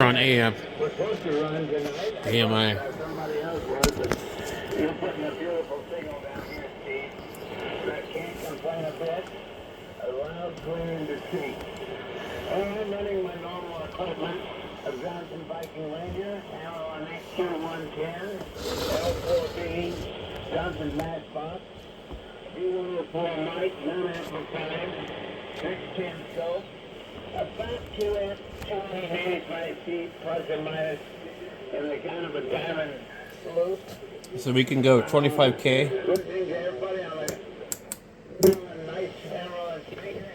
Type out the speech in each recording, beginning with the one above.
on AM. We're supposed to run tonight. AMI. Somebody else was, but you're putting a beautiful signal down here, Steve. I can't complain a bit. A loud, clear, and distinct. I'm running my normal equipment. A Johnson Viking Ranger, ammo on XQ110, L4B, Johnson Matchbox, B104 mic, non-amplified, 610 scope, about 285 feet plus or minus, in a kind of a diamond loop. So we can go 25K. Good thing to everybody on a nice ammo and speaker.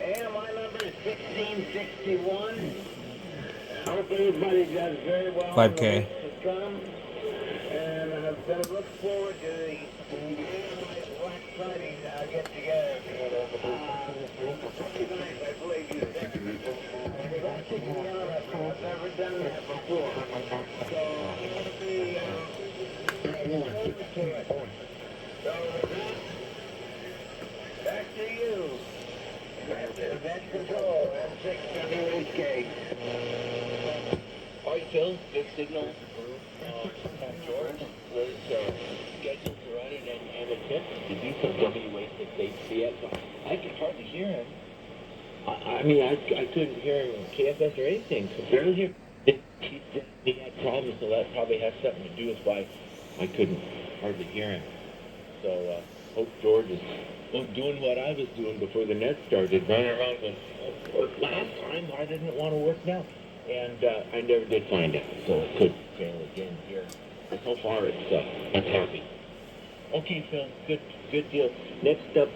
AMI number is 1661. I hope everybody does very well 5K. in the weeks to come. And I'm going to look forward to the Black Friday get together. I believe you said. I've never done that before. So it'll be so back to you. That's control. That's 678K. All right, Phil, good signal. George was scheduled to run it and attempt to do some WA6HCS. So I could hardly hear him. I mean, I couldn't hear him on KFS or anything. Could barely hear. He had problems, so that probably has something to do with why I couldn't hardly hear him. So hope George is doing what I was doing before the net started, running around going, last time why didn't it want to work now? And I never did find out, so it could fail again here. But so far, it's happy. Okay, Phil, good deal. Next up,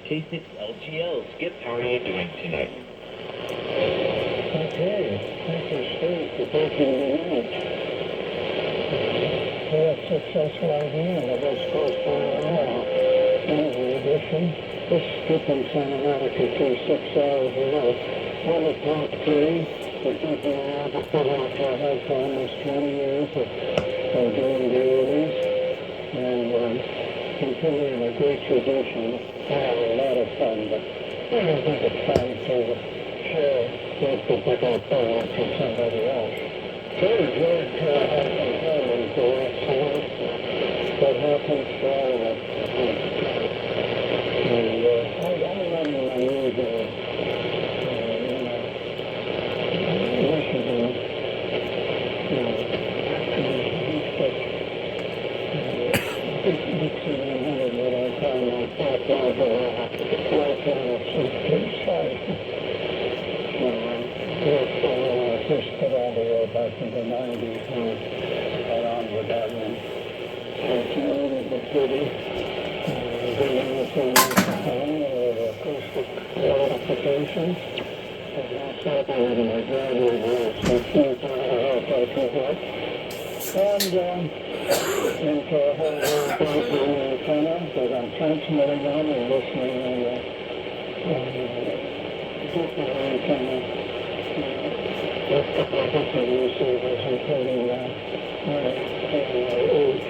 K6LGL. Skip, how are you doing tonight? Okay. Thank you, Steve, for taking the minute. We have successful idea of this course for now. In addition, this skipping cinematic to 6 hours a month. One of top 3. We're keeping out the program for almost 20 years of doing dailies and continuing a great tradition. Have a lot of fun, but I don't think it's time to share this particular program for somebody else. So George has some comments for excellence. What happens to all of us. And I'm running my usual Michigan, Dixie 100, what I call my top level, side. First put on the road back in the 90s, and got on with that one. It's really the city, doing the thing with acoustic modifications. And also doing my graduate work, so she's help I can help. And into a whole world antenna that I'm transmitting on and listening on different antenna. With a couple of different receivers, including KNY8.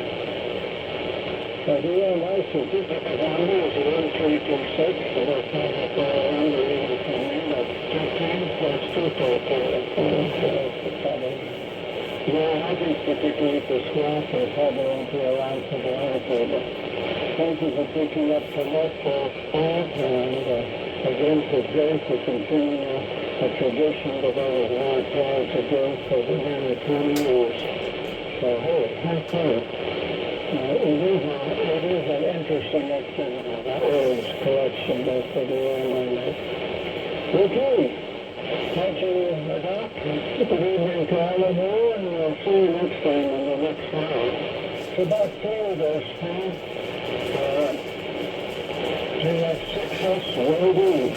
The EMI certificate number is 1326, so that's not a problem. You're able to name it 15 plus 2 Yeah, I think particularly for swap, they probably won't be around for the answer, but thank you for picking up so much for sport, and again for Jay for continuing a tradition that I was not proud to do for the nearly 20 years. So, hey, have fun. It is an interesting activity, that words collection for the airline. Okay, thank you, Doc. Good evening to all of you, and we'll see you next time in the next round. It's about 3 of those, Steve. GX6S loading.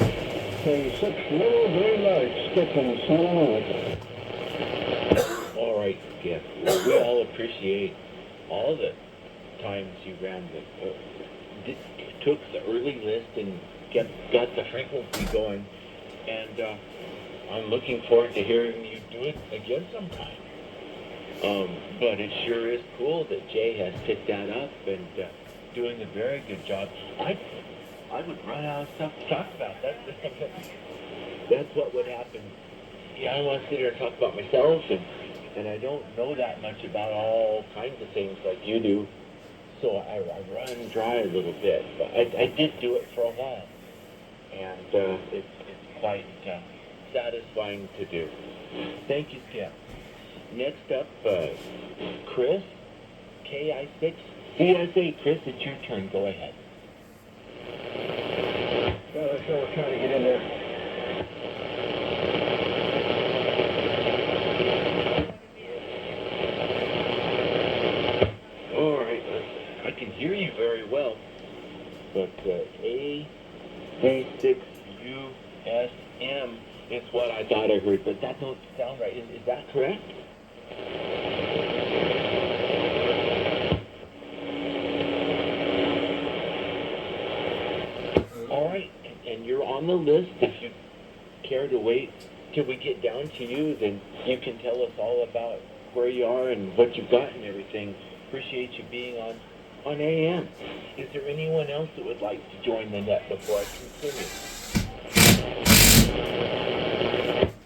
The 6 little green lights skipping cinematic. All right, Skip. We all appreciate all the times you ran took the early list and got the frequency going, and I'm looking forward to hearing you do it again sometime. But it sure is cool that Jay has picked that up and doing a very good job. I would run out of stuff to talk about. That's what would happen yeah, I want to sit here and talk about myself, and I don't know that much about all kinds of things like you do. So I run dry a little bit, but I did do it for a while, and it's quite satisfying to do. Thank you, Skip. Next up, Chris, KI6. CSA, Chris, it's your turn. Go ahead. So we're trying to get in there. All right, I can hear you very well, but A6USM is what I thought I heard, but that don't sound right. Is that correct? All right, and you're on the list. If you care to wait till we get down to you, then you can tell us all about where you are and what you've got and everything. Appreciate you being on AM. Is there anyone else that would like to join the net before I continue?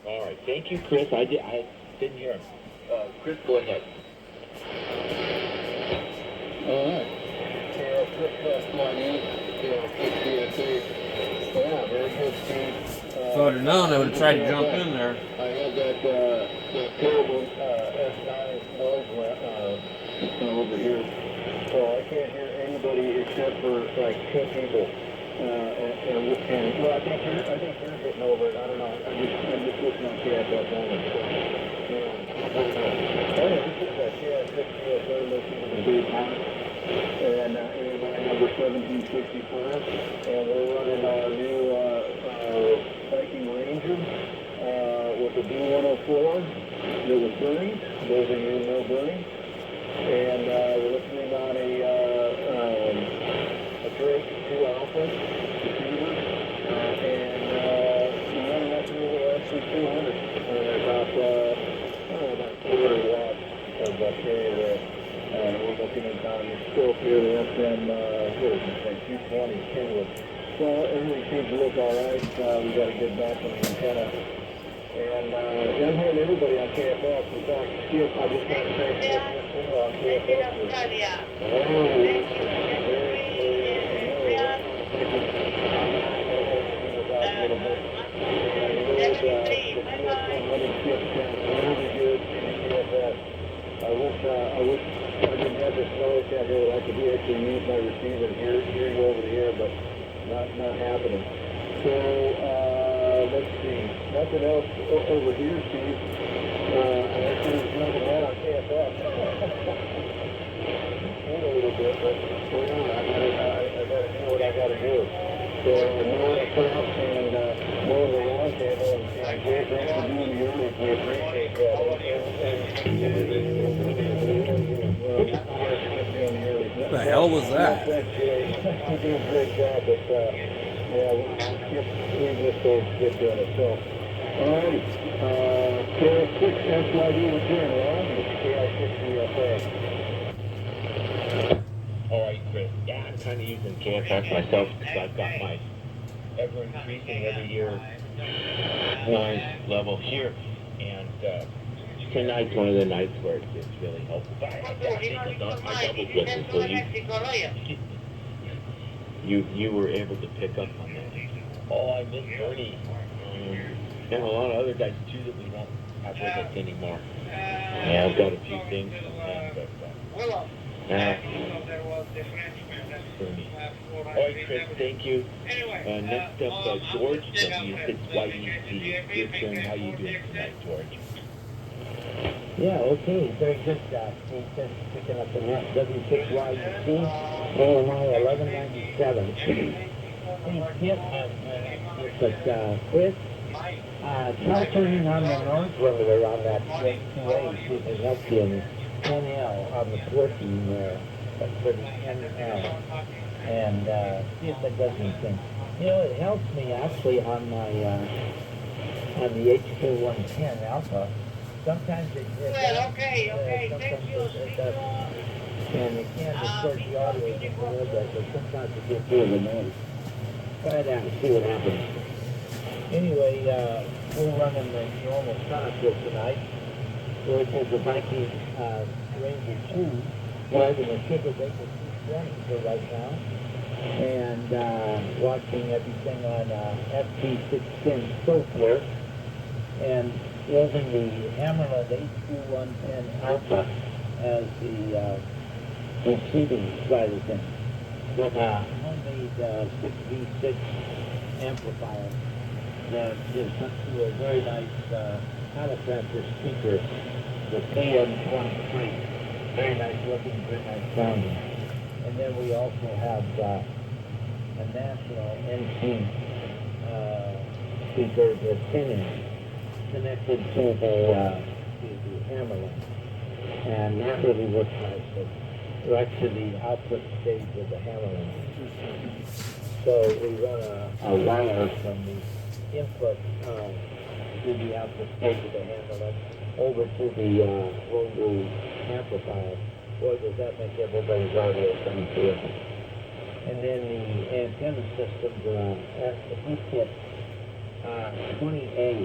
All right, thank you, Chris. I didn't hear him. Chris, go ahead. All right. Chris, my name. Yeah, very good, Steve. If I would have known, I would have tried to jump in there. I had that terrible S9 noise over here, so I can't hear anybody except for like 2 people. And well, I think you're getting over it. I don't know. I'm just listening on KFF only. This is a KFF listening to the Big Pond. And anyway, number 1764, and we're running our new Viking Ranger with the B104 that was burning. Those of you who know burning, and we're listening on a Drake 2 Alpha receiver, and we're running that through SC200, and about 400 watts of carrier there. We're looking at on the scope here, the FM, what is it, 220 Kenwood. So everything seems to look all right. We got a good back on the antenna. And I'm hearing everybody on KFF. In fact, Skip, I just want to say Skip, on KFF. I wish I didn't have this noise out here that I could actually use my receiver and hear you over the air, but not happening. So, let's see. Nothing else over here, Steve. There's nothing out on KFF. A little bit, but I gotta do what I gotta do. So, more of the crops and more of the round table, and Jay, thanks for doing the early. We appreciate that. What the hell was that? You're doing a great job, but yeah, we just don't get doing it. So, all right, KI6 SYD return, Ron. It's KI6 UFA. All right, Chris. Yeah, I'm kind of using KFF myself because I've got my ever increasing every year noise level here, and tonight's one of the nights where it's really helpful. But I double listen, so you were able to pick up on that. Oh, I miss Bernie, and a lot of other guys too that we won't have with us anymore. Yeah, I've got a few things from them, but Bernie. All right, Chris, thank you. Next up, George, W6YEC. Your turn. How you doing tonight, George? Yeah, okay, very good, Steve. Thanks for picking up the net. W6YEC, AMI 1197. Hey, Skip, but Chris, try turning on the noise limiter on that 2A, see if it helps you in 10L on the 14 there, for the 10L, and see if that does anything. You know, it helps me actually on my, on the HK110 Alpha. Sometimes it does. Okay, thank you. And it can distort the audio just a little bit, but sometimes it gets through the noise. Try that and see what happens. Anyway, we're running the normal cockpit tonight, which is the Viking Ranger 2, driving a Sugar Baker 220 for right now, and watching everything on FT610 software, and using the Hammerland H2110 Alpha as the receiving side of things, with a homemade 6V6 amplifier that is hooked to a very nice teletransfer speaker, the KM23. Very nice looking, very nice sounding. And then we also have a national NC speaker, the 10-inch, connected to the Hammerland. And that really looks nice. It's right to the output stage of the Hammerland. So we run a wire from the input to the output stage of the Hammerland over to the Rover amplifier. Boy, does that make everybody's audio sound terrific. And then the antenna systems at the heat 20A,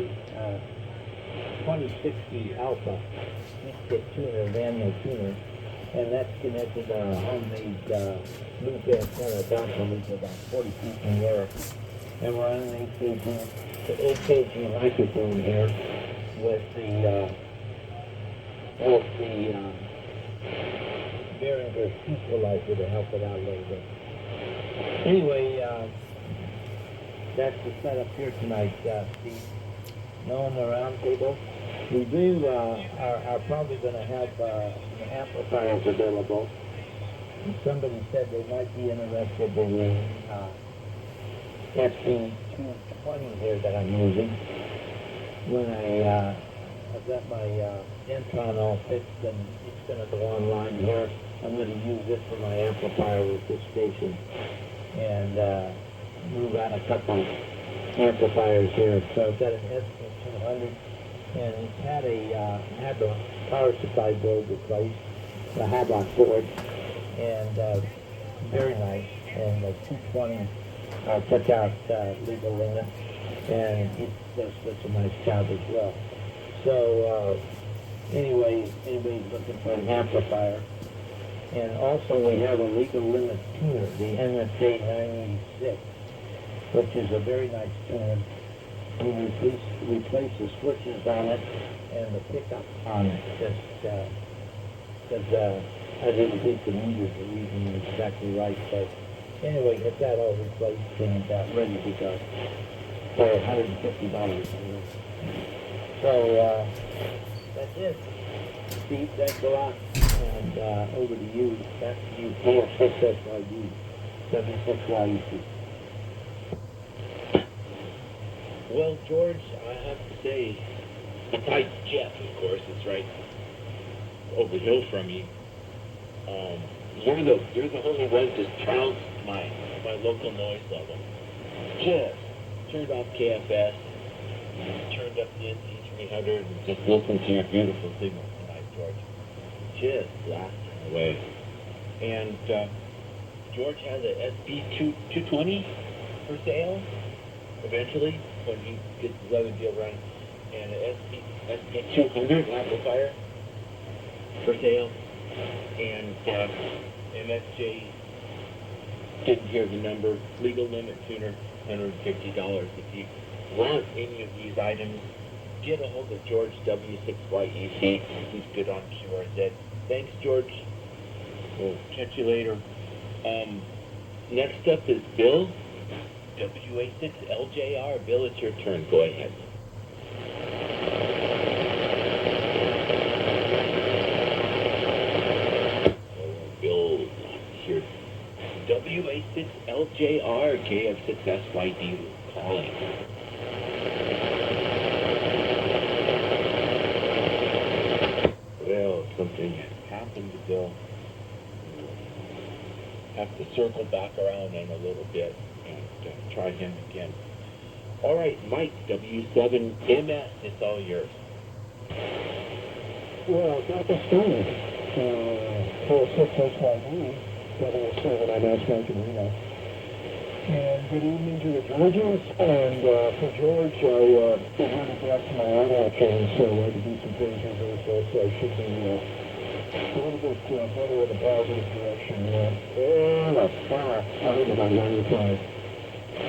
2060 Alpha heat tuner, manual tuner, and that's connected to a homemade loop antenna down to loop about 40 feet in the air. And we're on an 8 kg microphone here with the Behringer equalizer to help it out a little bit. Anyway, that's the setup here tonight, Steve. Now on the round table, we do are probably going to have amplifiers available. Somebody said they might be interested in the SC220 here that I'm using. When I've got my Entron all fixed and it's going to go online here, I'm going to use this for my amplifier with this station and move out a couple amplifiers here. So I've got an SC200 and it's had the power supply board replaced, the Habak board, and very nice. And the 220 took out legal limit, and it does such a nice job as well. So anyway, anybody's looking for an amplifier. And also we have a legal limit tuner, the NSA 986, which is a very nice tuner. We replace the switches on it and the pickup on it, just because I didn't think the meters were reading exactly right. But anyway, get that all replaced and ready to go for $150. So that's it. Steve, thanks a lot. And over to you. Back to you. KF6SYD, W6YEC. Well, George, I have to say, besides Jeff, of course, it's right over the hill from you. You're the only one to trounced my local noise level. Just turned off KFS, turned up the NC300, and just listened to your beautiful signal tonight, George. Just blasting away. And George has a SB220 for sale eventually when he gets his other deal running, and an SB200 amplifier for sale, and MSJ didn't hear the number, legal limit tuner, $150. If you want any of these items, get a hold of George W6YEC. He's good on QRZ. Thanks, George. We'll catch you later. Next up is Bill, WA6LJR. Bill, it's your turn. Go ahead. Bill here. WA6LJR, KF6SYD calling. Well, something happened to Bill. Have to circle back around in a little bit and try him again. All right, Mike, W7MS, it's all yours. Well, got the story. KF6SYD, W7MS, Mike and Reno. And good evening to the Georgians. And for George, I reverted back to my auto chain, so I could do some phase reversal, so I should be a little bit better in a positive direction. I think about 95.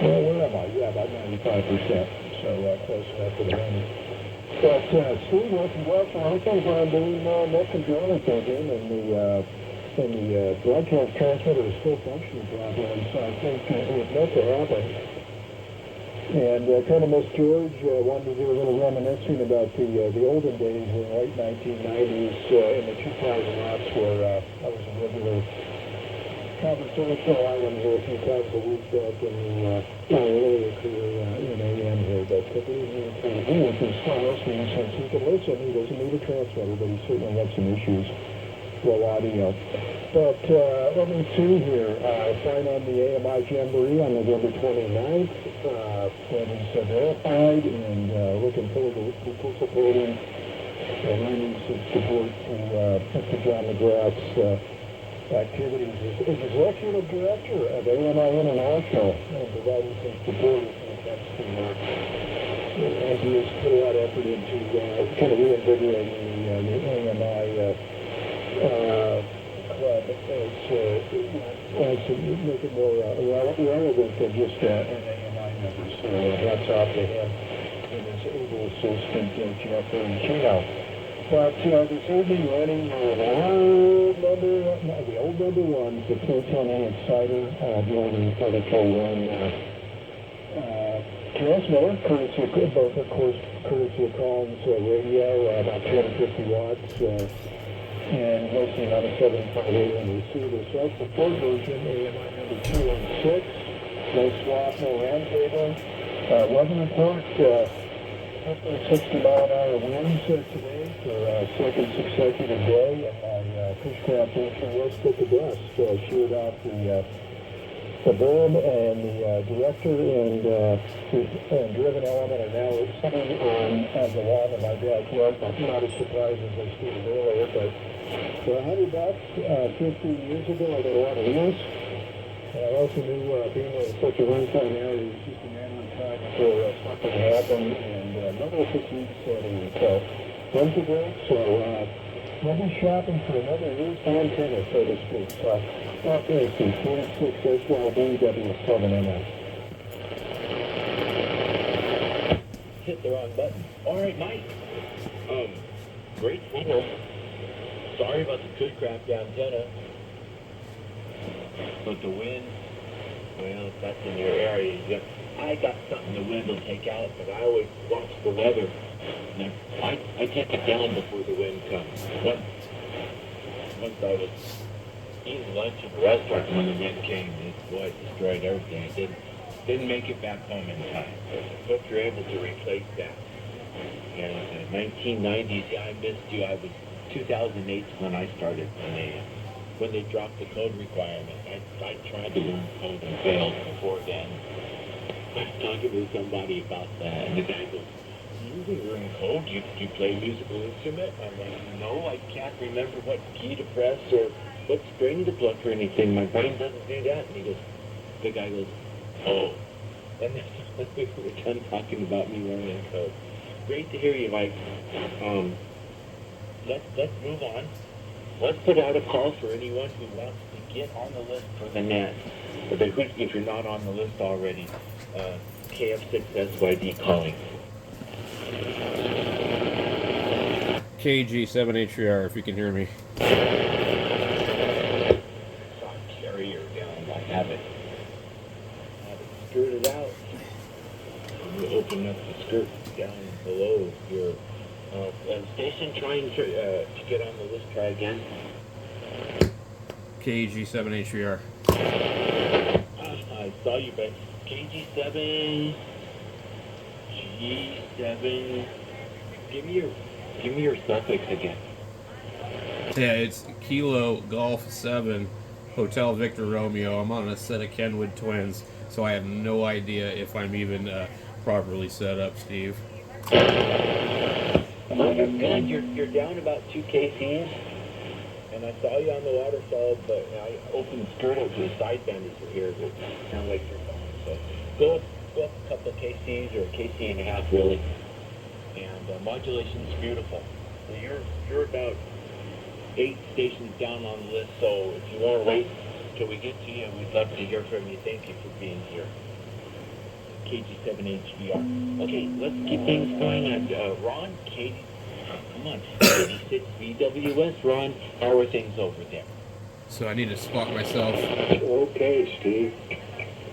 Well, where am I? Yeah, about 95%. So close enough to the money. But Steve, congratulations on being net controller again, and the broadcast transmitter is still functioning properly, so I think it was meant to happen. And kind of miss George. Wanted to do a little reminiscing about the olden days in the late 1990s, in the 2000 lots, where I was a regular conversational island here a few times a week back in my earlier career in AM here. But good evening to him, if he's still listening, since he can listen. He doesn't need a transmitter, but he certainly had some issues. Low audio. But let me see here. Sign on the AMI Jamboree on November 29th. That is verified, and looking forward to participating and lending some support to Mr. John McGrath's activities as executive director of AMI International, and providing some support when it comes to as he has put a lot of effort into kind of reinvigorating the AMI club to make it more relevant than just an AMI member. So hats off to him and his able assistant, Jeffrey Chino. But this evening running the old number one, the 420 Insider, during the One transmitter, courtesy of Collins Radio, about 250 watts. And listening on a 7.8 and receiver. So that's the full version, AMI number 216. No swap, no round table. Weather report, 60-mile-an-hour winds today for a second successive day, and my pushcraft engine was put to dust. Sheared off the boom, and the director and driven element are now sitting on the lawn of my backyard. Not as surprised as I stated earlier, but for $100, 15 years ago, I got a lot of wheels. And I also knew being in such a runtime area, it was just a matter of time before something happened, and no fatigue setting. So, those are great. So, we'll be shopping for another used antenna, so to speak. So, okay, so 46 SYBW7NS. Hit the wrong button. All right, Mike. Great signal. Sorry about the Coodcraft antenna. But the wind, well, that's in your area. I got something the wind will take out, but I always watch the weather. And I take it down before the wind comes. Once I was eating lunch at the restaurant when the wind came, it destroyed everything. I didn't make it back home in time. Hope you're able to replace that. And 1990s, yeah, I missed you. 2008 when I started, when they dropped the code requirement. I tried to learn code and failed before then. I was talking to somebody about that, and the guy goes, "You can learn code? Do you play a musical instrument?" I'm like, "No, I can't remember what key to press or what string to pluck or anything. My brain doesn't do that." And the guy goes, "Oh." And then we were done talking about me learning code. Great to hear you, Mike. Let's move on. Let's put out a call for anyone who wants to get on the list for the net. If you're not on the list already, KF6SYD calling. KG7HR, if you can hear me. I saw a carrier down. I have it skirted out. You open up the skirt down below your station trying to get on the list. Try again. KG7HR. I saw you, but KG7, G7. Give me your suffix again. Yeah, it's Kilo Golf 7 Hotel Victor Romeo. I'm on a set of Kenwood twins, so I have no idea if I'm even properly set up, Steve. Oh, you're good. You're down about 2 kcs, and I saw you on the waterfall, but I opened the skirt up to the sidebanders here that sound like you're gone. So go up a couple of KCs or a KC and a half really, and modulation's beautiful. So you're about 8 stations down on the list. So if you want to wait till we get to you, we'd love to hear from you. Thank you for being here. KG7HDR. Okay, let's keep things going. And Ron, come on, KD6 VWS. Ron, how are things over there? So I need to spot myself. Okay, Steve.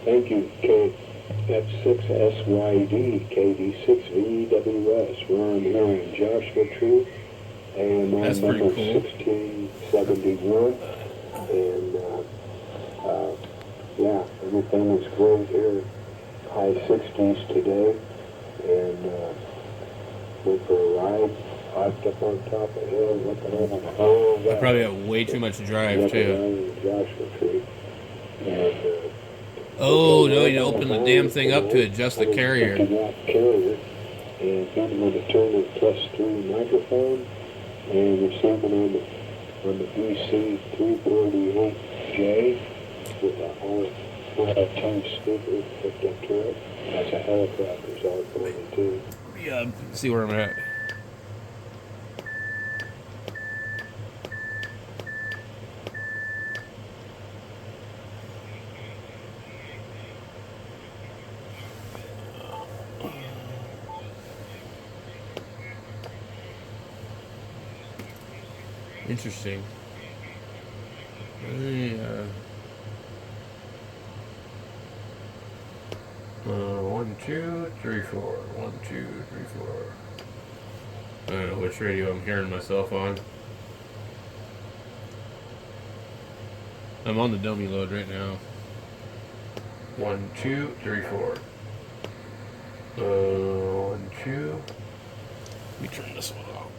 Thank you, KF6SYD, KD6VWS. Ron here in Joshua Tree. And That's number pretty cool. 1671. And, yeah, everything is great here. High 60s today. And, went for a ride. Hiked up on top of the hill, looking over the whole I probably have way too much drive too. Joshua Tree. And, Oh no, you open the damn thing up to adjust the carrier. Carrier, and then with the Turner +3 microphone, and receiving on the DC 338J with a whole 2 speaker hooked up to it. That's a helicopter's R42. Yeah, see where I'm at. Interesting. Yeah. 1, 2, 3, 4. 1, 2, 3, 4. I don't know which radio I'm hearing myself on. I'm on the dummy load right now. 1, 2, 3, 4. 1, 2. Let me turn this one off.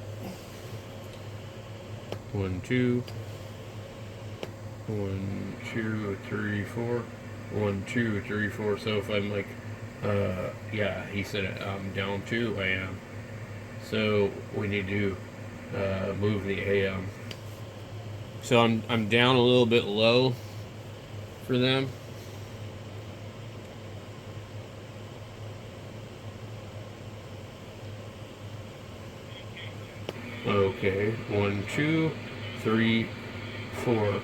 1, 2. 1, 2, 3, 4. 1, 2, 3, 4. So if I'm like, yeah, he said I'm down 2. I am. So we need to move the AM. So I'm down a little bit low for them. Okay, 1, 2, 3, 4.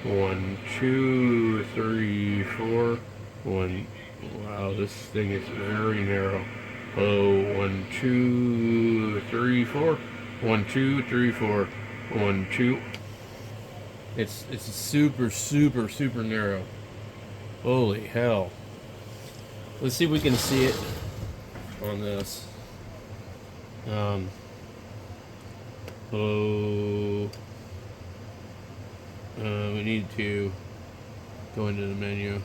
1, 2, 3, 4. 1. Wow, this thing is very narrow. Oh, 1, 2, 3, 4. 1, 2, 3, 4. 1, 2. It's super, super, super narrow. Holy hell. Let's see if we can see it on this. We need to go into the menu,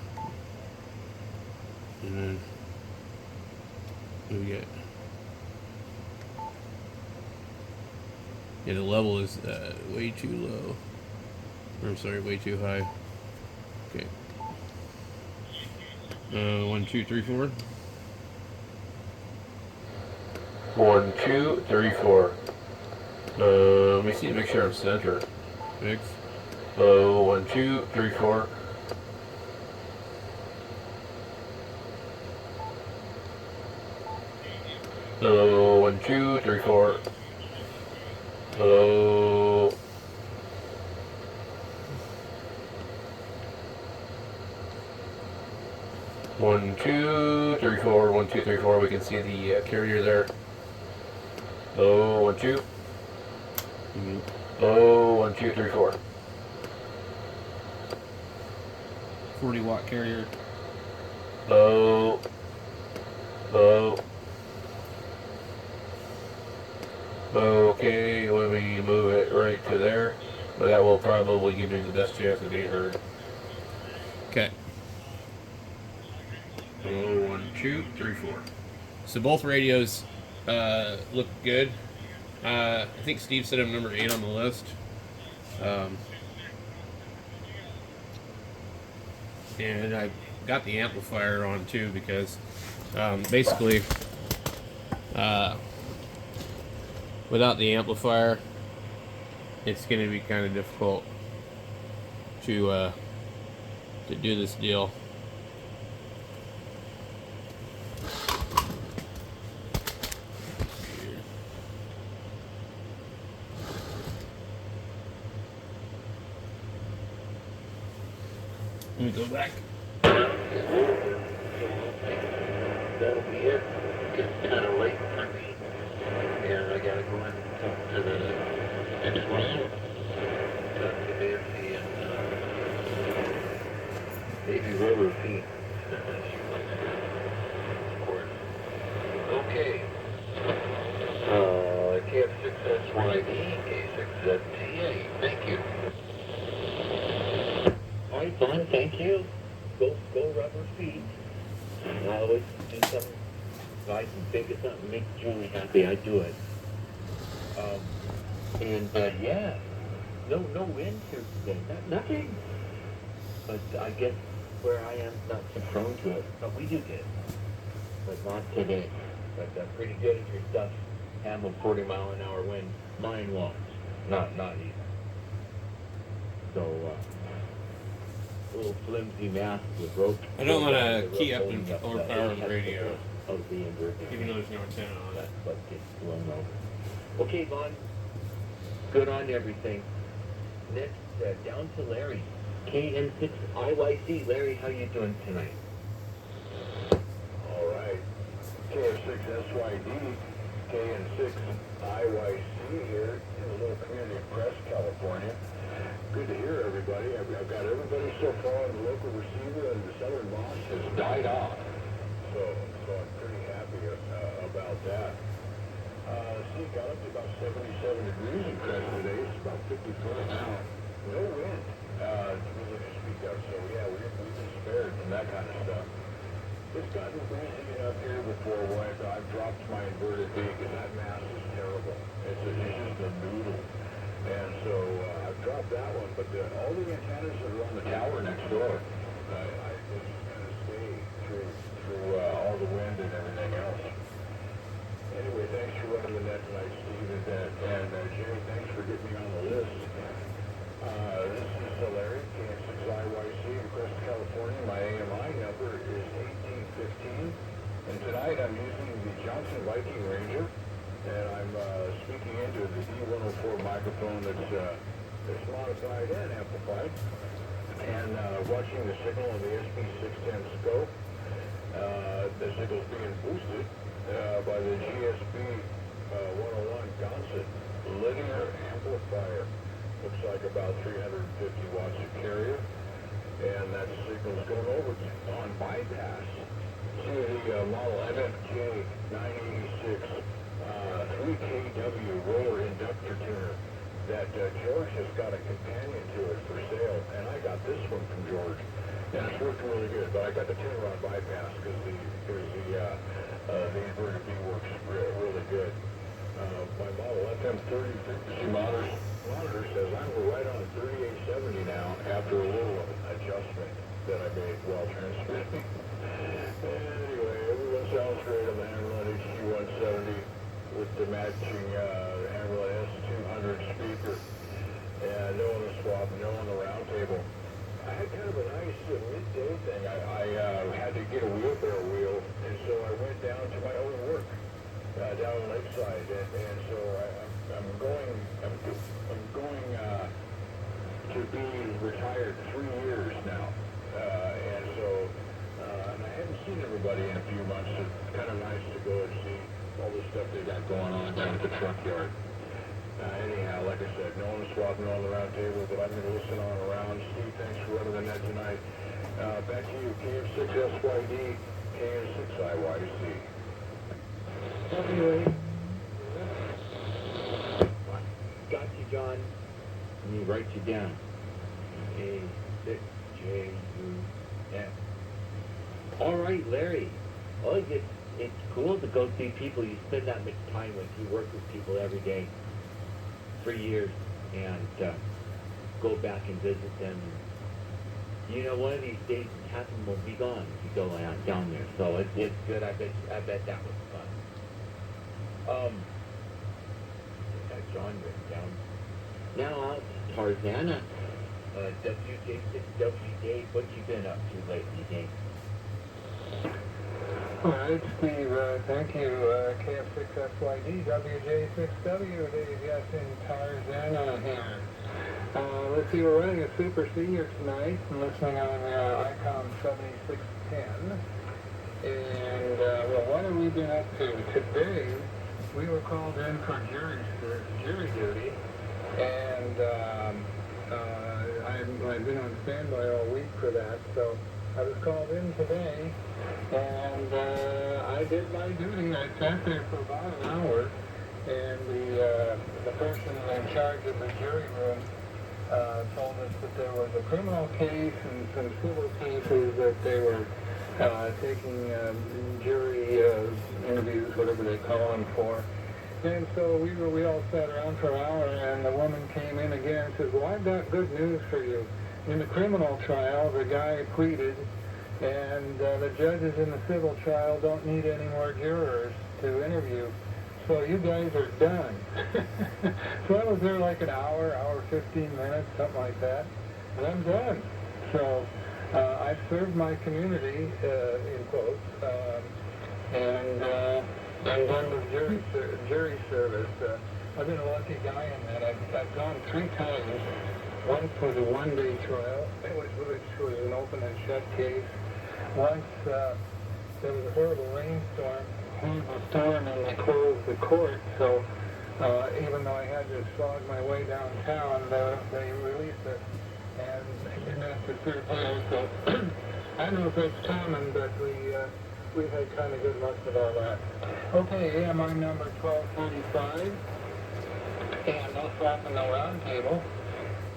and then we get, yeah, the level is way too low. I'm sorry, way too high. Okay. 1, 2, 3, 4. 1, 2, 3, 4. Let me see, make sure I'm center. Mix. 1, 2, 3, 4. 1, 2, 3, 4. 1, 2, 3, 4. 1, 2, 3, 4. We can see the carrier there. 1, 2. 1, 2, 3, 4. 40-watt carrier. Okay, let me move it right to there. But that will probably give me the best chance of being heard. Okay. 1, 2, 3, 4. So both radios look good. I think Steve said I'm number 8 on the list. And I got the amplifier on too because basically without the amplifier it's going to be kind of difficult to do this deal. Let me go back. That'll be it. It's kind of late for me. And I gotta go in and talk to the next one. Talk to Nancy and maybe Rubber Feet. Of course. Okay. KF6SYD, K6ZTA. Thank you. All right, fine. Thank you. Go Rubber Feet. I always do something. If I can think of something to make Julie happy, I do it. Yeah, no wind here today. Nothing. But I guess where I am not so prone to it. But we do get it. But not today. But pretty good if your stuff handled 40-mile-an-hour wind. Mine won't. Not either. So, a little flimsy mast with rope. I don't want to key up holding and the overpower the radio, of the inverter. even though there's no antenna on it. That's what gets blown over. Okay, Vaughn. Good on everything. Next, down to Larry. KN6IYC. Larry, how you doing tonight? All right. KF6SYD, KN6IYC here in the little community of Crest, California. Good to hear everybody. I've got everybody so far on the local receiver, and the southern boss has died off. So I'm pretty happy about that. See, it got up to about 77 degrees in Crest today. It's about 54 now. No wind really to speak of. So yeah, we've been spared from that kind of stuff. It's gotten breezy enough here before when I've dropped my inverted beak, and that mast is terrible. It's just a noodle. And so I've dropped that one, but all the antennas that are on the tower next door, I just kind of stay through all the wind and everything else. Anyway, thanks for running the net tonight, Steve, and Jimmy, thanks for getting me on the list. This is Larry, KN6IYC in Crest, California. My AMI number is 1815, and tonight I'm using the Johnson Viking Ranger, and I'm speaking into the D104 microphone that's modified and amplified, and watching the signal on the SP610 scope. The signal's being boosted by the GSB 101 Gonset linear amplifier. Looks like about 350 watts of carrier, and that signal's going over on bypass to the model MFJ 986 3kW roller inductor tuner that George has got a companion to it for sale, and I got this one from George, and it's working really good. But I got the tuner on bypass because the inverted B works really good. My model FM30 frequency monitor says I'm right on 3870 now after a little adjustment that I made while transmitting. Anyway, everyone sounds great on the Hammerlin HG170 with the matching Hammerlin S200 speaker. And no on the swap, no on the round table. I had kind of a nice midday thing. I had to get a wheelbarrow wheel, and so I went down to my own work down on Lakeside, and so I'm going to be retired 3 years now, and I haven't seen everybody in a few months. So it's kind of nice to go and see all the stuff they got going on down at the truck yard. Anyhow, like I said, no one's swapping on the round table, but I'm going to listen on around. Steve, thanks for running the net tonight. Back to you, KF6SYD, KN6IYC. Anyway. Got you, John. Let me write you down. A6JUF. All right, Larry. Oh, it's cool to go see people you spend that much time with. You work with people every day for years, and go back and visit them. You know, one of these days, Catherine will be gone if you go down there. So it's good. I bet that was fun. Got John written down. Now out to Tarzana. WJ6WJ. What you been up to lately, Dave? All right, Steve, thank you. KF6FYD, WJ6W, Dave, yes, in Tarzana here. Let's see, we're running a Super Senior tonight, and listening on ICOM 7610. And, well, what have we been up to? Today, we were called in for jury duty, and I've been on standby all week for that, so I was called in today, and I did my duty. I sat there for about an hour, and the person in charge of the jury room told us that there was a criminal case and some civil cases that they were taking jury interviews, whatever they call them, for. And so we all sat around for an hour, and the woman came in again and said, well, I've got good news for you. In the criminal trial, the guy pleaded, and the judges in the civil trial don't need any more jurors to interview. So you guys are done. So I was there like an hour 15 minutes, something like that, and I'm done. So I've served my community, in quotes, and I'm done with jury service. I've been a lucky guy in that. I've gone 3 times. Once was a one-day trial, which was an open and shut case. Once there was a horrible rainstorm, and they closed the court, so even though I had to slog my way downtown, they released it, and they didn't have to serve here, so I don't know if that's common, but we had kind of good luck with all that. Okay, AMI number 1245, and no flapping the round table.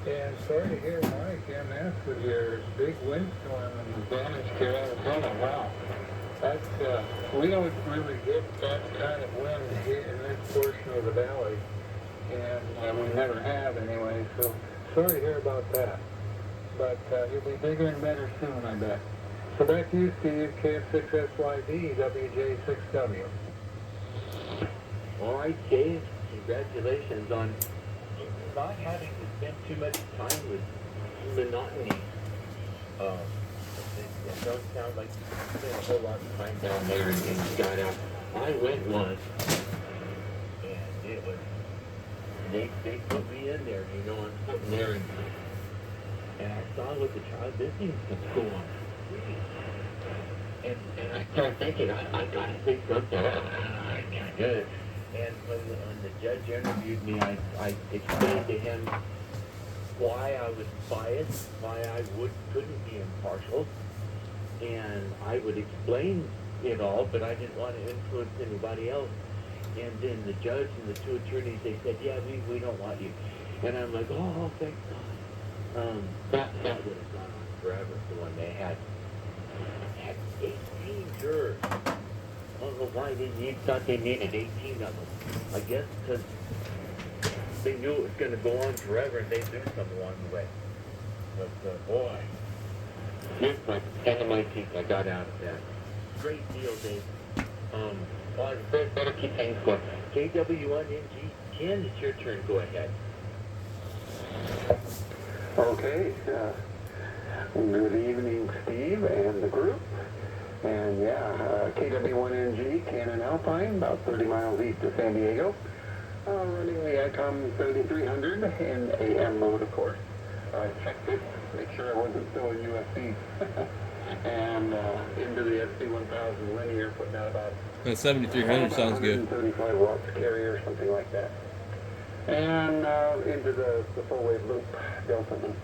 And sorry to hear Mike MS with your big windstorm and damage to Arizona. Wow. That's, we don't really get that kind of wind here in this portion of the valley. And we never have anyway, so sorry to hear about that. But you'll be bigger and better soon, I bet. So back to you, Steve, KF6SYD, WJ6W. All right, Dave, congratulations on not having to spend too much time with monotony. It does sound like you spent a whole lot of time down there and you got out. I went once, and it was, they put me in there, you know, I'm sitting there, and I saw what the child, this thing's going to go on free. And I started thinking, I got to say something. I can't do it. And when the judge interviewed me, I explained to him why I was biased, why I couldn't be impartial, and I would explain it all, but I didn't want to influence anybody else. And then the judge and the 2 attorneys, they said, yeah, we don't want you. And I'm like, oh, thank God. That would have gone on forever for when they had 18 jurors. I don't know why they thought they needed 18 of them. I guess because they knew it was going to go on forever and they'd do something along the way. But boy, here's my end of my teeth. I got out of that. Great deal, Dave. Well, better keep things going. KW1NG, Ken, it's your turn. Go ahead. Okay, good evening, Steve and the group. And yeah, KW1NG, Cannon Alpine, about 30 miles east of San Diego. Running the ICOM 7300 in AM mode, of course. I checked it, make sure I wasn't still in USB. And into the SC1000 linear, putting out about... That 7300 sounds good. 135 watts carrier, something like that. And into the full wave loop delta loop.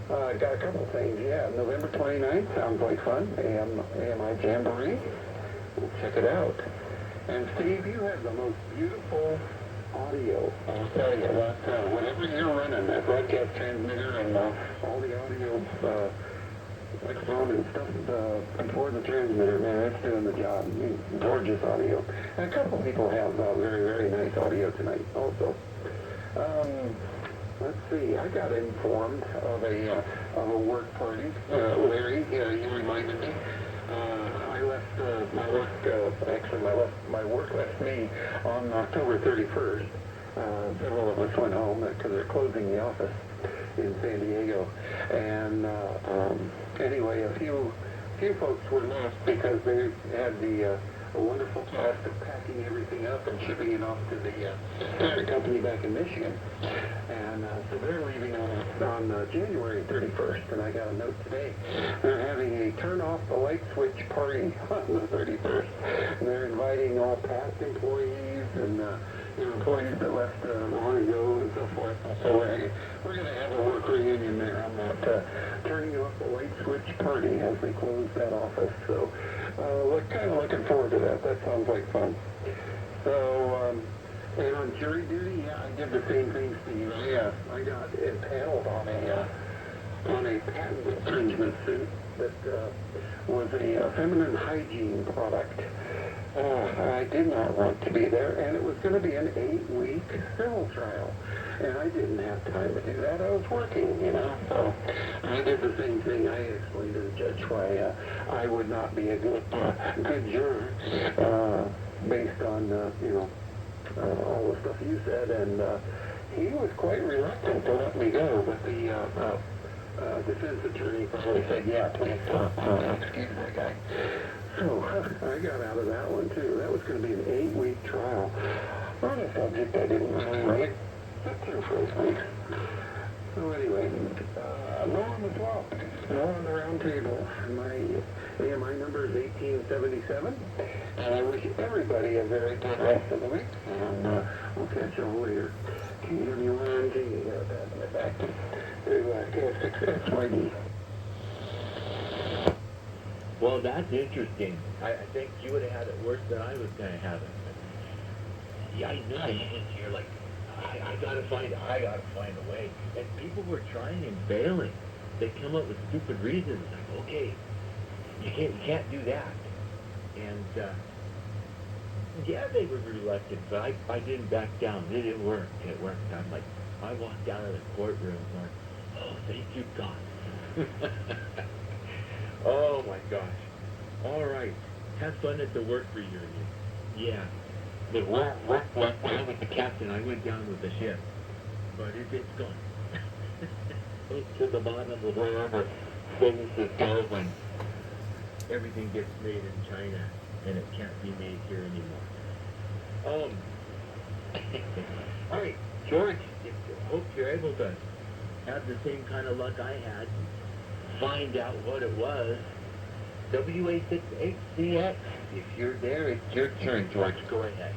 Got a couple things, yeah. November 29th, sounds like fun. AMI Jamboree. We'll check it out. And Steve, you have the most beautiful audio. I'll tell you, whenever you're running that broadcast transmitter and all the audio microphone and stuff before the transmitter, man, it's doing the job. Gorgeous audio. And a couple people have very, very nice audio tonight also. Let's see, I got informed of a work party. Larry, you reminded me. I left my work, actually my work left me on October 31st. Several of us went home because they're closing the office in San Diego. And anyway, a few few folks were left because they had the a wonderful task of packing everything up and shipping it off to the parent company back in Michigan. And so they're leaving on January 31st, and I got a note today. They're having a turn off the light switch party on the 31st. And they're inviting all past employees and employees that left long ago and so forth. So we're going to have a work reunion there on that turning off the light switch party as they close that office. So kind of looking forward to that. That sounds like fun. So, and on jury duty, yeah, I did the same thing, Steve. I got impaneled on a patent infringement suit that was a feminine hygiene product. I did not want to be there, and it was going to be an 8-week civil trial. And I didn't have time to do that. I was working, So I did the same thing. I explained to the judge why I would not be a good juror based on, all the stuff you said. And he was quite reluctant to let me go. But the defense attorney probably said, yeah, please excuse that guy. So I got out of that one, too. That was going to be an 8-week trial on a subject I didn't really sit through for 8 weeks. So anyway, no on the swap, no on the round table. My AMI number is 1877, and I wish everybody a very good rest of the week, and we'll catch you all later. KMUNG, back to KF6XYD. Well, that's interesting. I think you would have had it worse than I was going to have it. Yeah, I know. You're like, I gotta find a way. And people were trying and bailing. They come up with stupid reasons. Like, okay, you can't do that. And yeah, they were reluctant, but I didn't back down. It worked. It worked. I'm like, I walked out of the courtroom going, oh, thank you, God. Oh my gosh. All right. Have fun at the work reunion. Yeah. The work with the captain. I went down with the ship. But it's gone. It's to the bottom of wherever businesses go when everything gets made in China and it can't be made here anymore. All right, George, I hope you're able to have the same kind of luck I had. Find out what it was. WA6HCX. If you're there, it's your turn, George. Go ahead.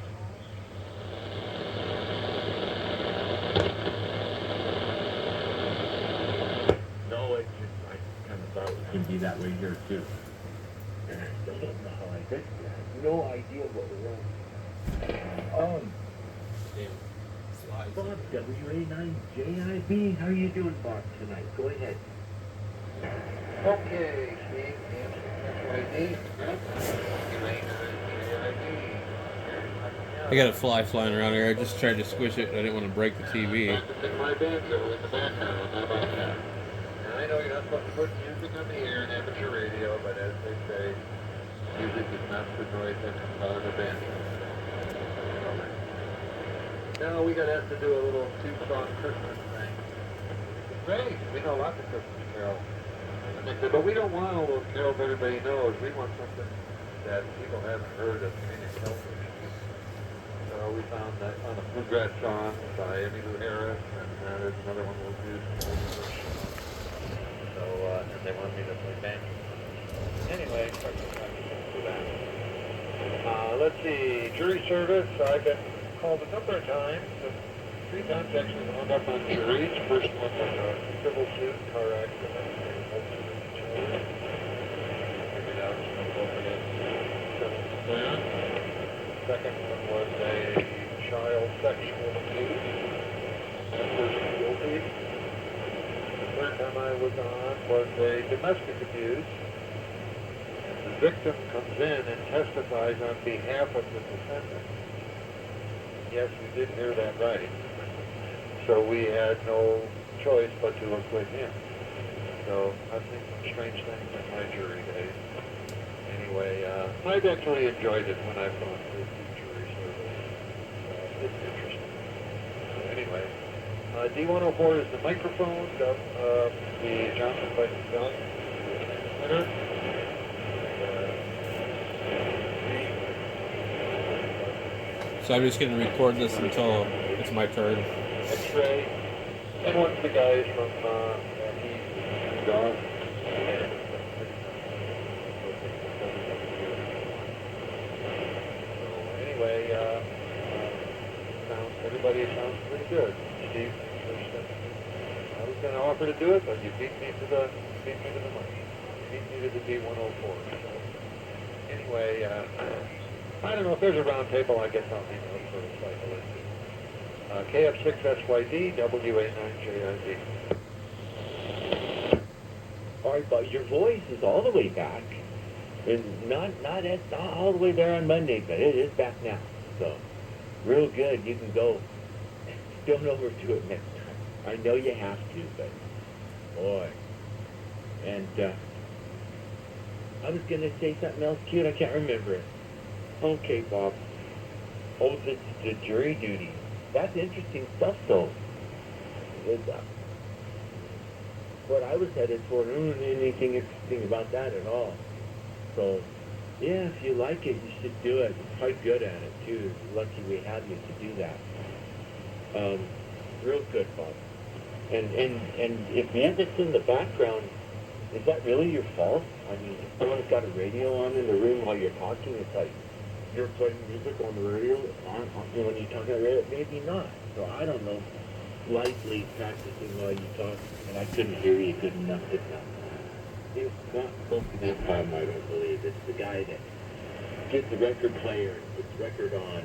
No, it's just, I kind of thought it was going to be that way here, too. I don't know how I did that. No idea what we're on. Bob, WA9JIB. How are you doing, Bob, tonight? Go ahead. Okay, Steve, KF6XYD. I got a fly flying around here. I just tried to squish it. I didn't want to break the TV. My banjo in the background. How about that? And I know you're not supposed to put music on the air in amateur radio, but as they say, music is not the noise that comes out of the banjo. Now we got asked to do a little 2-song Christmas thing. Great, we know lots of Christmas carols. And they said, but we don't want all those carols everybody knows. We want something that people haven't heard of any television. So we found that on a bluegrass song by Emmylou Harris, and there's another one we'll do. So, and they wanted me to play banjo. Anyway, do that. Let's see, jury service. I've been called a number of times, 3 times actually wound up on juries. First one was a civil suit, car accident, and most of it children. Figured out some appropriate settlement there. Second one was a child sexual abuse. That person guilty. The third time I was on was a domestic abuse. And the victim comes in and testifies on behalf of the defendant. Yes, you did hear that right. So we had no choice but to acquit him. So I've seen some strange things in my jury days. Anyway, I've actually enjoyed it when I've gone through jury service. It's interesting. Anyway, D104 is the microphone of the Johnson by Center. So I'm just going to record this until it's my turn. X-ray. And one of the guys from he's gone. So anyway, everybody sounds pretty good. Steve, I was going to offer to do it, but you beat me to the money. You beat me to the D104. So anyway, I don't know if there's a round table. I guess I'll hang out for a cycle or two. KF6SYD, WA9JID. All right, but your voice is all the way back. And not all the way there on Monday, but it is back now. So, real good. You can go. Don't overdo it next time. I know you have to, but boy. And I was going to say something else cute. I can't remember it. Okay, Bob. Oh, the jury duty. That's interesting stuff, though. What I was headed for, I don't know anything interesting about that at all. So, yeah, if you like it, you should do it. You're quite good at it, too. Lucky we have you to do that. Real good, Bob. And if music's in the background, is that really your fault? I mean, if someone's got a radio on in the room while you're talking, it's like, you're playing music on the radio when you talk on the radio? Maybe not. So I don't know. Lightly practicing while you talk, and I couldn't hear you good enough to tell. It's not something that time, I don't believe. It's the guy that gets the record player, puts the record on,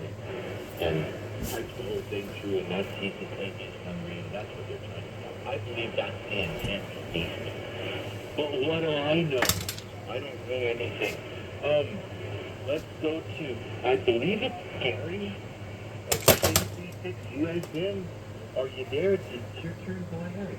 and types the whole thing through, and that's he's the attention on the radio. That's what they're trying to tell. I believe that's the intent, at least. But what do I know? I don't know anything. Let's go to, I believe it's Gary at 336 USN. Are you there? It's your turn. Go ahead.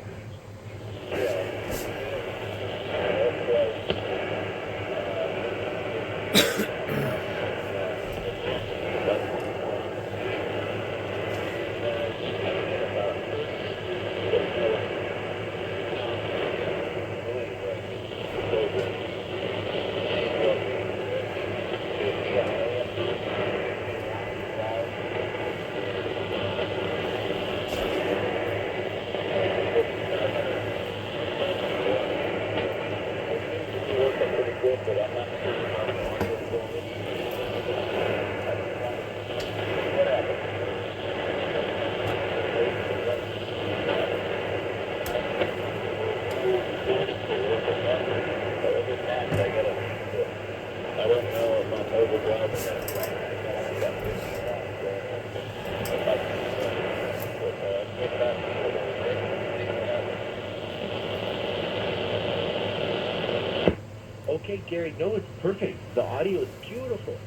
Okay, Gary, no, it's perfect. The audio is beautiful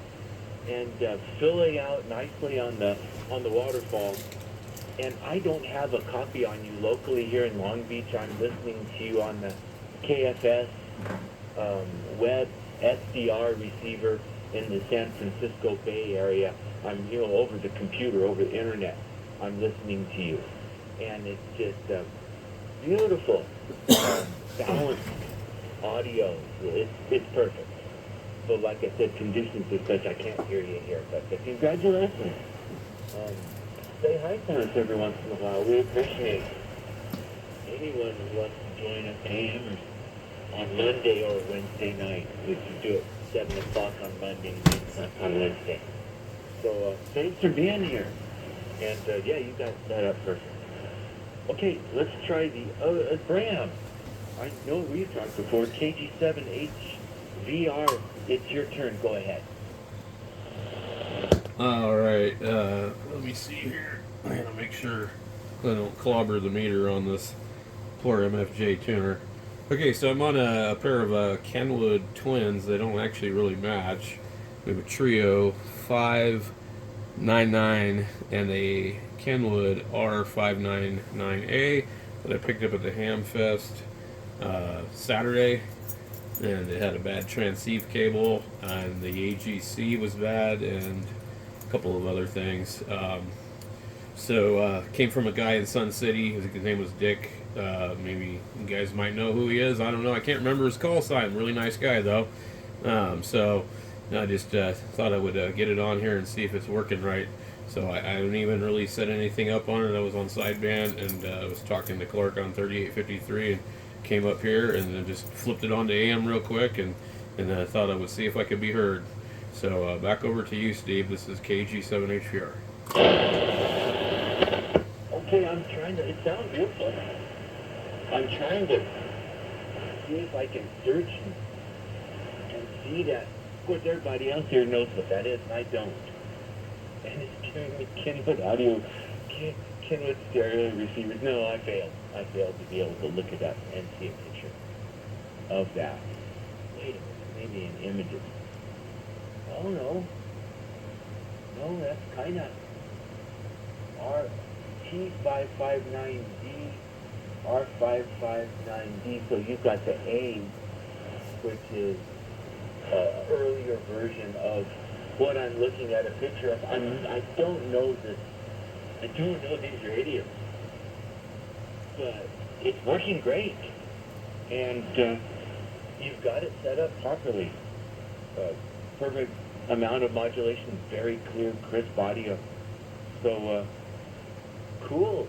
and filling out nicely on the waterfall. And I don't have a copy on you locally here in Long Beach. I'm listening to you on the KFS web SDR receiver in the San Francisco Bay Area. I'm over the computer, over the internet. I'm listening to you, and it's just beautiful, balanced audio. It's perfect. So, like I said, conditions are such I can't hear you here. But congratulations. Say hi to us every once in a while. We appreciate anyone who wants to join us AM or on Monday or Wednesday night. We can do it 7 o'clock on Monday and on Wednesday. So thanks for being here. And yeah, you got that up perfect. Okay, let's try the Bram. I know we've talked before. KG7HVR. It's your turn. Go ahead. All right. Let me see here. I gotta make sure I don't clobber the meter on this poor MFJ tuner. Okay, so I'm on a pair of Kenwood twins. They don't actually really match. We have a trio 599 and a Kenwood R599A that I picked up at the Hamfest Saturday, and it had a bad transceive cable, and the AGC was bad, and a couple of other things. So came from a guy in Sun City. His name was Dick. Maybe you guys might know who he is. I don't know. I can't remember his call sign. Really nice guy, though. So I just thought I would get it on here and see if it's working right. So I haven't even really set anything up on it. I was on sideband and I was talking to Clark on 3853 and came up here and then just flipped it on to AM real quick and I thought I would see if I could be heard. So back over to you, Steve. This is KG7HPR. Okay, I'm trying to, it sounds beautiful. I'm trying to see if I can search and see that. Of course, everybody else here knows what that is, and I don't. And it's giving me Kenwood audio, Kenwood stereo receivers. No, I failed. I failed to be able to look it up and see a picture of that. Wait a minute, maybe in images. Oh, no. No, that's kind of RT559D, R559D. So you've got the A, which is earlier version of what I'm looking at a picture of. I don't know this. I don't know these radios, but it's working great, and you've got it set up properly. Perfect amount of modulation, very clear, crisp audio. So cool.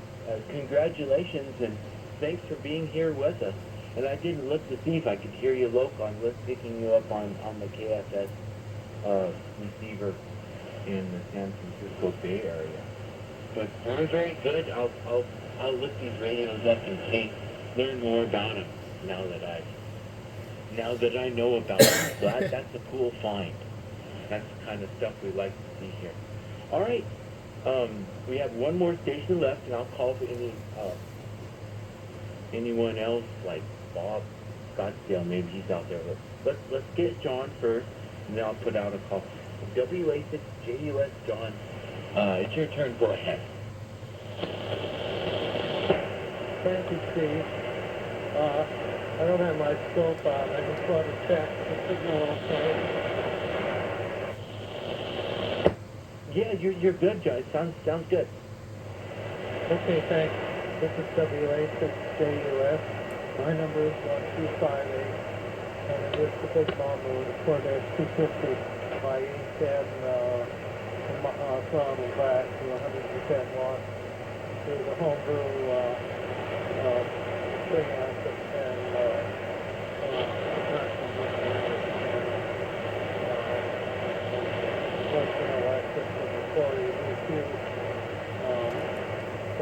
Congratulations, and thanks for being here with us. And I didn't look to see if I could hear you local. I was picking you up on the KFS receiver in the San Francisco Bay Area. But very, very good. I'll look these radios up and learn more about them now that I know about them. So that's a cool find. That's the kind of stuff we like to see here. All right. We have one more station left, and I'll call for anyone else, like Bob Scottsdale. Maybe he's out there. But let's get John first, and then I'll put out a call. WA6JUS, John. It's your turn. Go ahead. Thank you, Steve. I don't have my scope on. I just want to check the signal okay. Yeah, you're good, John. Sounds good. Okay, thanks. This is WA6JUS. My number is 1258, and it is the Big Mama with a Cordair 250 by E10 throttle back to 110 watts through the homebrew string output and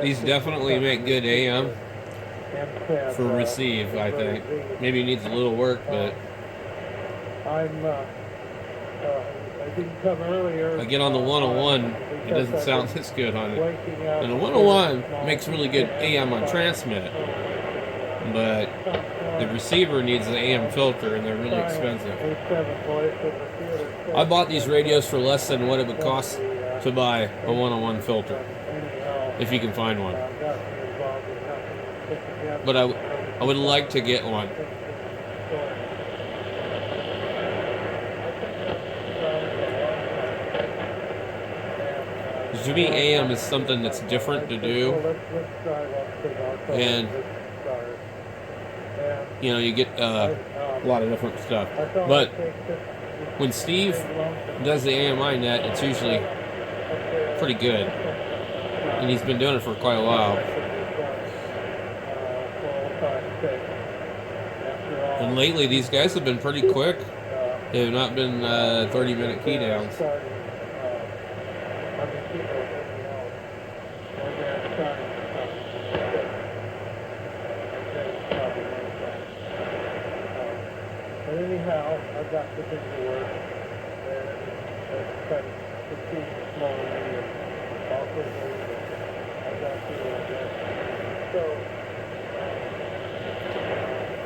These definitely make good AM for receive, I think. Maybe it needs a little work, but I didn't come earlier. I get on the 101, it doesn't sound this good on it. And the 101 makes really good AM on transmit, but the receiver needs an AM filter, and they're really expensive. I bought these radios for less than what it would cost to buy a 101 filter, if you can find one. But I would like to get one. To me, AM is something that's different to do, and you know, you get a lot of different stuff. But when Steve does the AMI net, it's usually pretty good, and he's been doing it for quite a while. And lately, these guys have been pretty quick. They have not been 30-minute key downs. But anyhow, I've got the paperwork, and it's kind of proceeding slowly, and awkwardly, and I've got to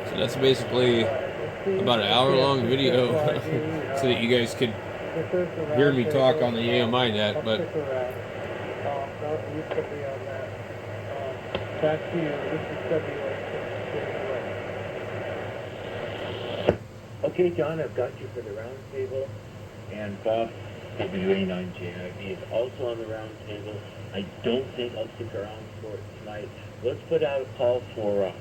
So that's basically about an hour-long video, so that you guys could hear me talk on the AMI net, but back to you. This is WA6. Okay, John, I've got you for the round table, and Bob, WA9JIV, is also on the round table. I don't think I'll stick around for it tonight. Let's put out a call for,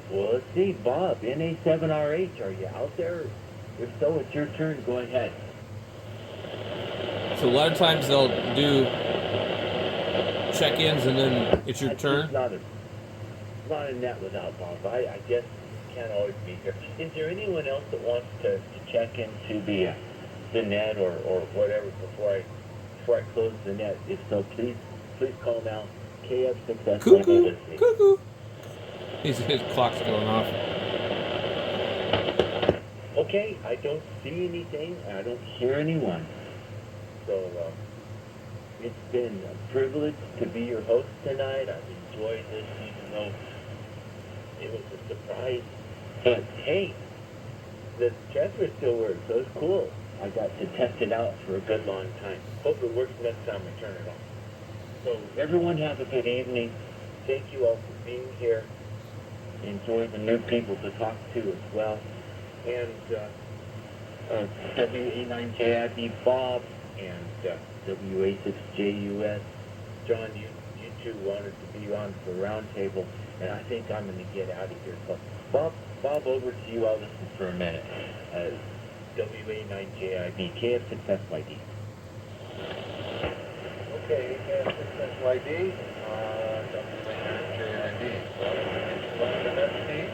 well, let's see, Bob, NA7RH, are you out there? If so, it's your turn. Go ahead. so a lot of times they'll do check-ins and then it's your It's turn? not a net without Bob. I just can't always be here. Is there anyone else that wants to check into the net or whatever before I close the net? If so, please call now. KF6S. Cuckoo, cuckoo. His clock's going off. Okay, I don't see anything. I don't hear anyone. So it's been a privilege to be your host tonight. I've enjoyed this, even though it was a surprise. But hey, the transfer still works, so it's cool. I got to test it out for a good long time. Hope it works next time I turn it on. So everyone have a good evening. Thank you all for being here. Enjoy the new people to talk to as well. And WA9JIB Bob and WA6JUS John, you two wanted to be on the roundtable, and I think I'm going to get out of here. So Bob, over to you. I'll listen for a minute. WA9JIB, KF6SYD. Okay, KF6SYD, WA9JIB. Well, the next team,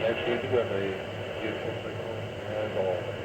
actually do have a beautiful signal as always.